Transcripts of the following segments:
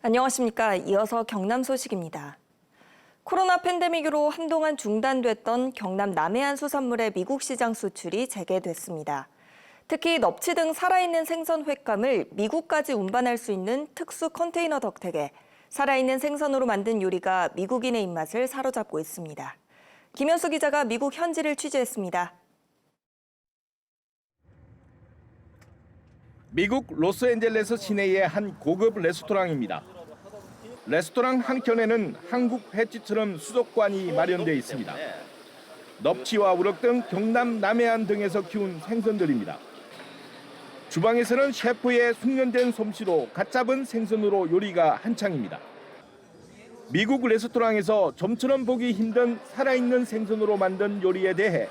안녕하십니까. 이어서 경남 소식입니다. 코로나 팬데믹으로 한동안 중단됐던 경남 남해안 수산물의 미국 시장 수출이 재개됐습니다. 특히 넙치 등 살아있는 생선 횟감을 미국까지 운반할 수 있는 특수 컨테이너 덕택에 살아있는 생선으로 만든 요리가 미국인의 입맛을 사로잡고 있습니다. 김현수 기자가 미국 현지를 취재했습니다. 미국 로스앤젤레스 시내의 한 고급 레스토랑입니다. 레스토랑 한켠에는 한국 횟집처럼 수족관이 마련되어 있습니다. 넙치와 우럭 등 경남 남해안 등에서 키운 생선들입니다. 주방에서는 셰프의 숙련된 솜씨로 갓 잡은 생선으로 요리가 한창입니다. 미국 레스토랑에서 좀처럼 보기 힘든 살아있는 생선으로 만든 요리에 대해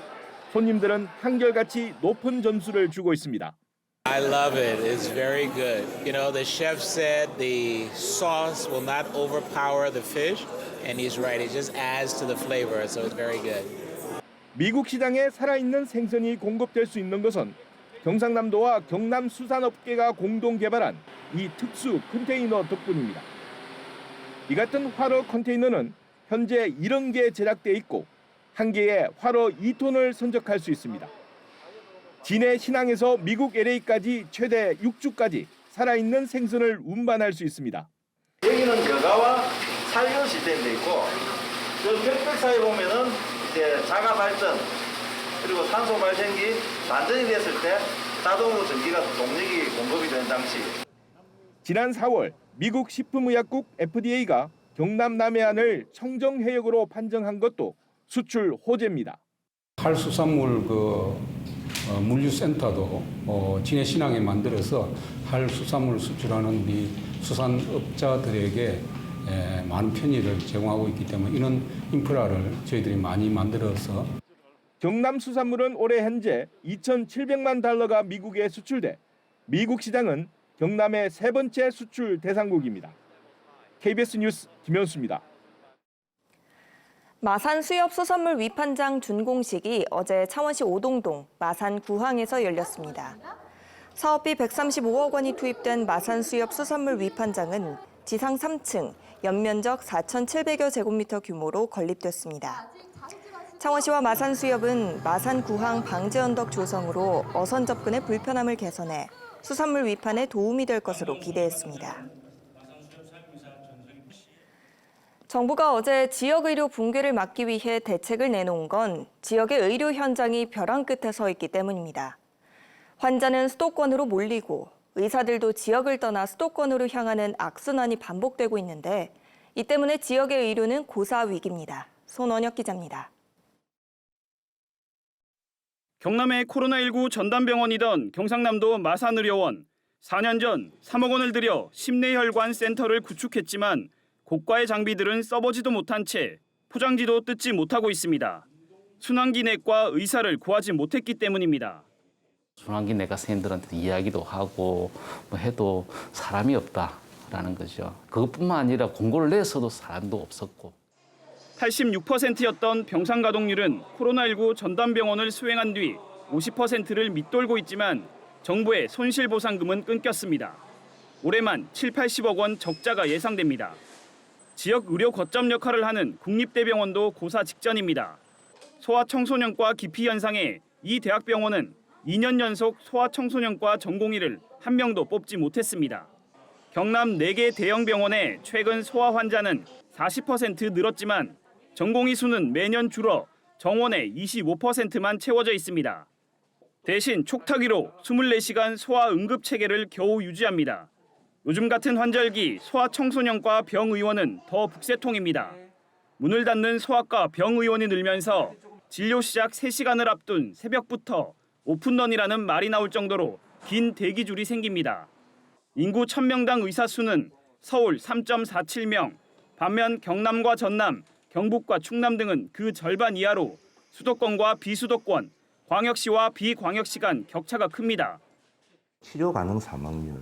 손님들은 한결같이 높은 점수를 주고 있습니다. I love it. It's very good. You know, the chef said the sauce will not overpower the fish, and he's right. It just adds to the flavor, so it's very good. 미국 시장에 살아있는 생선이 공급될 수 있는 것은 경상남도와 경남 수산업계가 공동 개발한 이 특수 컨테이너 덕분입니다. 이 같은 활어 컨테이너는 현재 70개 제작돼 있고 한 개에 활어 2톤을 선적할 수 있습니다. 진해 신항에서 미국 LA까지 최대 6주까지 살아있는 생선을 운반할 수 있습니다. 여기는 여가와 살균 시스템도 있고 저 벽벽 사이에 보면은 이제 자가 발전 그리고 산소 발생기 반전이 됐을 때 자동으로 전기가 동력이 공급이 되는 장치. 지난 4월 미국 식품의약국 FDA가 경남 남해안을 청정해역으로 판정한 것도 수출 호재입니다. 할수산물 물류센터도 진해 신항에 만들어서 할수산물 수출하는 우리 수산업자들에게 많은 편의를 제공하고 있기 때문에 이런 인프라를 저희들이 많이 만들어서 경남 수산물은 올해 현재 2,700만 달러가 미국에 수출돼 미국 시장은 경남의 세 번째 수출 대상국입니다. KBS 뉴스 김현수입니다. 마산 수협 수산물 위판장 준공식이 어제 창원시 오동동 마산 구항에서 열렸습니다. 사업비 135억 원이 투입된 마산 수협 수산물 위판장은 지상 3층, 연면적 4,700여 제곱미터 규모로 건립됐습니다. 창원시와 마산 수협은 마산 구항 방제 언덕 조성으로 어선 접근의 불편함을 개선해 수산물 위판에 도움이 될 것으로 기대했습니다. 정부가 어제 지역의료 붕괴를 막기 위해 대책을 내놓은 건 지역의 의료 현장이 벼랑 끝에 서 있기 때문입니다. 환자는 수도권으로 몰리고 의사들도 지역을 떠나 수도권으로 향하는 악순환이 반복되고 있는데 이 때문에 지역의 의료는 고사 위기입니다. 손원혁 기자입니다. 경남의 코로나19 전담병원이던 경상남도 마산의료원. 4년 전 3억 원을 들여 심내혈관 센터를 구축했지만 고가의 장비들은 써보지도 못한 채 포장지도 뜯지 못하고 있습니다. 순환기내과 의사를 구하지 못했기 때문입니다. 순환기내과 선생님들한테 이야기도 하고 해도 사람이 없다라는 거죠. 그것뿐만 아니라 공고를 내서도 사람도 없었고. 86%였던 병상 가동률은 코로나19 전담병원을 수행한 뒤 50%를 밑돌고 있지만 정부의 손실보상금은 끊겼습니다. 올해만 7, 80억 원 적자가 예상됩니다. 지역 의료 거점 역할을 하는 국립대병원도 고사 직전입니다. 소아청소년과 기피 현상에 이 대학병원은 2년 연속 소아청소년과 전공의를 한 명도 뽑지 못했습니다. 경남 4개 대형 병원의 최근 소아 환자는 40% 늘었지만 전공의 수는 매년 줄어 정원의 25%만 채워져 있습니다. 대신 촉탁위로 24시간 소아 응급 체계를 겨우 유지합니다. 요즘 같은 환절기 소아청소년과 병의원은 더 북새통입니다. 문을 닫는 소아과 병의원이 늘면서 진료 시작 3시간을 앞둔 새벽부터 오픈런이라는 말이 나올 정도로 긴 대기줄이 생깁니다. 인구 1000명당 의사 수는 서울 3.47명, 반면 경남과 전남, 경북과 충남 등은 그 절반 이하로 수도권과 비수도권, 광역시와 비광역시 간 격차가 큽니다. 치료 가능 사망률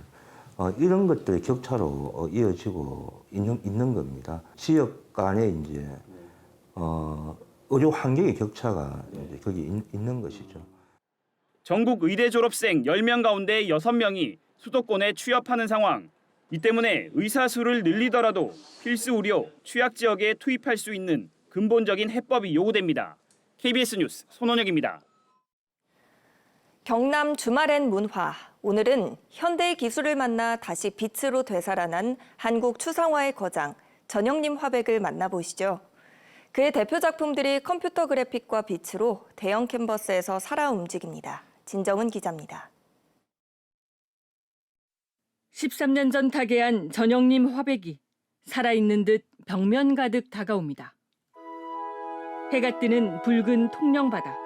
이런 것들이 격차로 이어지고 있는 겁니다. 지역 간에 이제 의료 환경의 격차가 이제 거기 있는 것이죠. 전국 의대 졸업생 10명 가운데 6명이 수도권에 취업하는 상황. 이 때문에 의사 수를 늘리더라도 필수 의료, 취약 지역에 투입할 수 있는 근본적인 해법이 요구됩니다. KBS 뉴스 손원혁입니다. 경남 주말엔 문화. 오늘은 현대의 기술을 만나 다시 빛으로 되살아난 한국 추상화의 거장 전영림 화백을 만나보시죠. 그의 대표 작품들이 컴퓨터 그래픽과 빛으로 대형 캔버스에서 살아 움직입니다. 진정은 기자입니다. 13년 전 타계한 전영림 화백이 살아있는 듯 벽면 가득 다가옵니다. 해가 뜨는 붉은 통영바다.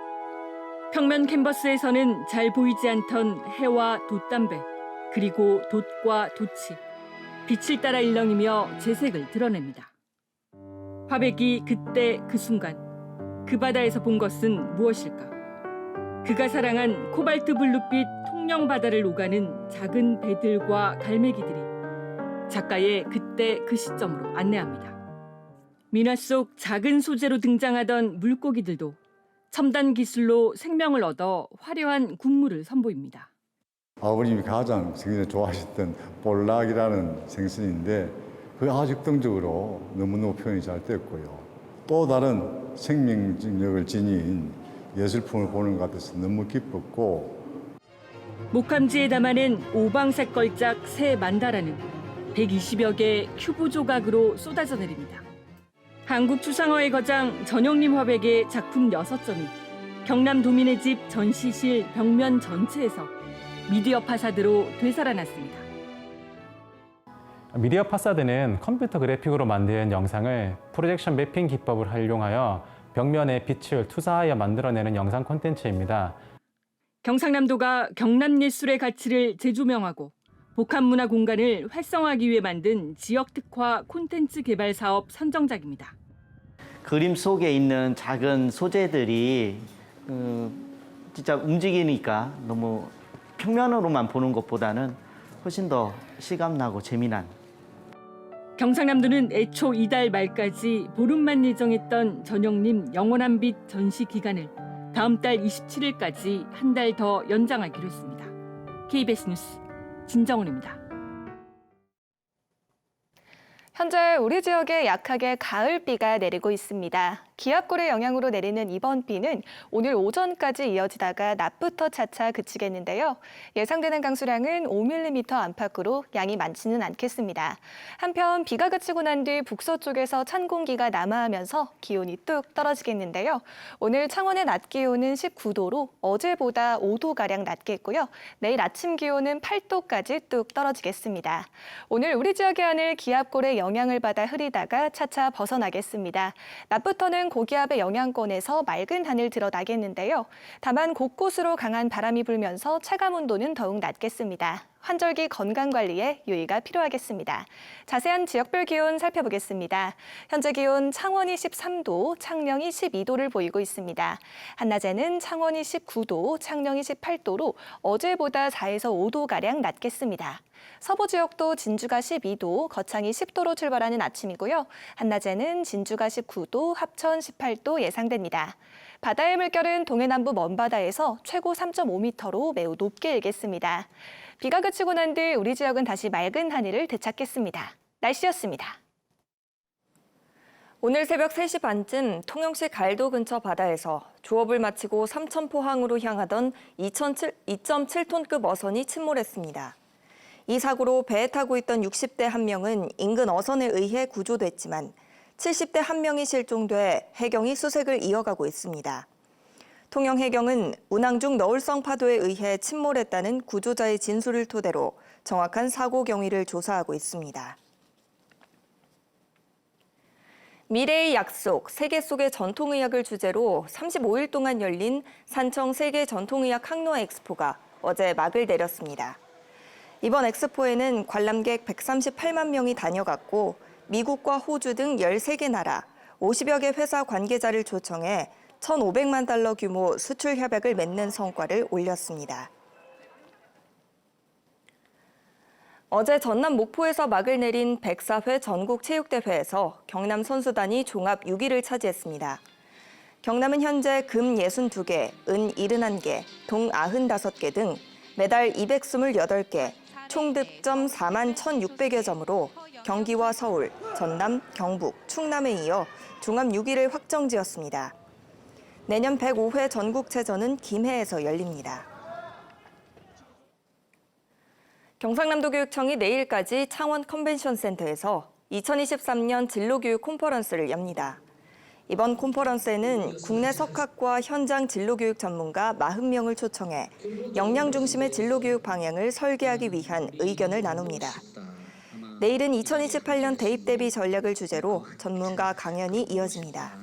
평면 캔버스에서는 잘 보이지 않던 해와 돛담배, 그리고 돛과 돛이 빛을 따라 일렁이며 재색을 드러냅니다. 화백이 그때 그 순간 그 바다에서 본 것은 무엇일까? 그가 사랑한 코발트 블루빛 통영바다를 오가는 작은 배들과 갈매기들이 작가의 그때 그 시점으로 안내합니다. 민화 속 작은 소재로 등장하던 물고기들도 첨단 기술로 생명을 얻어 화려한 국물을 선보입니다. 아버님이 가장 생전에 좋아하셨던 볼락이라는 생선인데 그게 아주 역동적으로 너무너무 표현이 잘 됐고요. 또 다른 생명력을 지닌 예술품을 보는 것 같아서 너무 기뻤고, 목함지에 담아낸 오방색 걸작 새 만다라는 120여 개의 큐브 조각으로 쏟아져 내립니다. 한국 추상화의 거장 전영림 화백의 작품 6점이 경남 도민의 집 전시실 벽면 전체에서 미디어 파사드로 되살아났습니다. 미디어 파사드는 컴퓨터 그래픽으로 만든 영상을 프로젝션 매핑 기법을 활용하여 벽면에 빛을 투사하여 만들어내는 영상 콘텐츠입니다. 경상남도가 경남 예술의 가치를 재조명하고 복합문화 공간을 활성화하기 위해 만든 지역 특화 콘텐츠 개발 사업 선정작입니다. 그림 속에 있는 작은 소재들이 진짜 움직이니까 너무 평면으로만 보는 것보다는 훨씬 더 실감나고 재미난. 경상남도는 애초 이달 말까지 보름만 예정했던 전영림 영원한 빛 전시 기간을 다음 달 27일까지 한 달 더 연장하기로 했습니다. KBS 뉴스 진정훈입니다. 현재 우리 지역에 약하게 가을비가 내리고 있습니다. 기압골의 영향으로 내리는 이번 비는 오늘 오전까지 이어지다가 낮부터 차차 그치겠는데요. 예상되는 강수량은 5mm 안팎으로 양이 많지는 않겠습니다. 한편 비가 그치고 난 뒤 북서쪽에서 찬 공기가 남하하면서 기온이 뚝 떨어지겠는데요. 오늘 창원의 낮 기온은 19도로 어제보다 5도가량 낮겠고요. 내일 아침 기온은 8도까지 뚝 떨어지겠습니다. 오늘 우리 지역의 하늘 기압골의 영향을 받아 흐리다가 차차 벗어나겠습니다. 낮부터는 고기압의 영향권에서 맑은 하늘 드러나겠는데요. 다만 곳곳으로 강한 바람이 불면서 체감 온도는 더욱 낮겠습니다. 환절기 건강관리에 유의가 필요하겠습니다. 자세한 지역별 기온 살펴보겠습니다. 현재 기온 창원이 13도, 창녕이 12도를 보이고 있습니다. 한낮에는 창원이 19도, 창녕이 18도로 어제보다 4에서 5도가량 낮겠습니다. 서부 지역도 진주가 12도, 거창이 10도로 출발하는 아침이고요. 한낮에는 진주가 19도, 합천 18도 예상됩니다. 바다의 물결은 동해남부 먼바다에서 최고 3.5m로 매우 높게 일겠습니다. 비가 그치고 난 뒤 우리 지역은 다시 맑은 하늘을 되찾겠습니다. 날씨였습니다. 오늘 새벽 3시 반쯤 통영시 갈도 근처 바다에서 조업을 마치고 삼천포항으로 향하던 2.7톤급 어선이 침몰했습니다. 이 사고로 배에 타고 있던 60대 한 명은 인근 어선에 의해 구조됐지만 70대 한 명이 실종돼 해경이 수색을 이어가고 있습니다. 통영해경은 운항 중 너울성 파도에 의해 침몰했다는 구조자의 진술을 토대로 정확한 사고 경위를 조사하고 있습니다. 미래의 약속, 세계 속의 전통의학을 주제로 35일 동안 열린 산청 세계 전통의학 항로 엑스포가 어제 막을 내렸습니다. 이번 엑스포에는 관람객 138만 명이 다녀갔고 미국과 호주 등 13개 나라, 50여 개 회사 관계자를 초청해 1,500만 달러 규모 수출 협약을 맺는 성과를 올렸습니다. 어제 전남 목포에서 막을 내린 104회 전국체육대회에서 경남 선수단이 종합 6위를 차지했습니다. 경남은 현재 금 62개, 은 71개, 동 95개 등 메달 228개, 총 득점 4만 1,600여 점으로 경기와 서울, 전남, 경북, 충남에 이어 종합 6위를 확정지었습니다. 내년 105회 전국체전은 김해에서 열립니다. 경상남도교육청이 내일까지 창원 컨벤션센터에서 2023년 진로교육 콘퍼런스를 엽니다. 이번 콘퍼런스에는 국내 석학과 현장 진로교육 전문가 40명을 초청해 역량 중심의 진로교육 방향을 설계하기 위한 의견을 나눕니다. 내일은 2028년 대입 대비 전략을 주제로 전문가 강연이 이어집니다.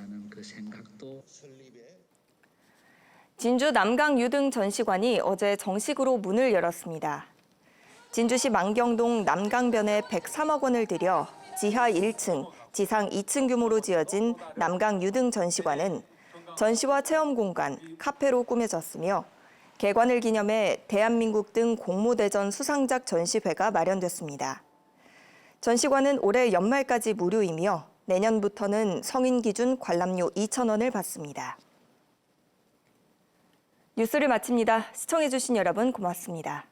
진주 남강유등 전시관이 어제 정식으로 문을 열었습니다. 진주시 만경동 남강변에 103억 원을 들여 지하 1층, 지상 2층 규모로 지어진 남강유등 전시관은 전시와 체험 공간, 카페로 꾸며졌으며 개관을 기념해 대한민국 등 공모대전 수상작 전시회가 마련됐습니다. 전시관은 올해 연말까지 무료이며 내년부터는 성인 기준 관람료 2,000원을 받습니다. 뉴스를 마칩니다. 시청해주신 여러분 고맙습니다.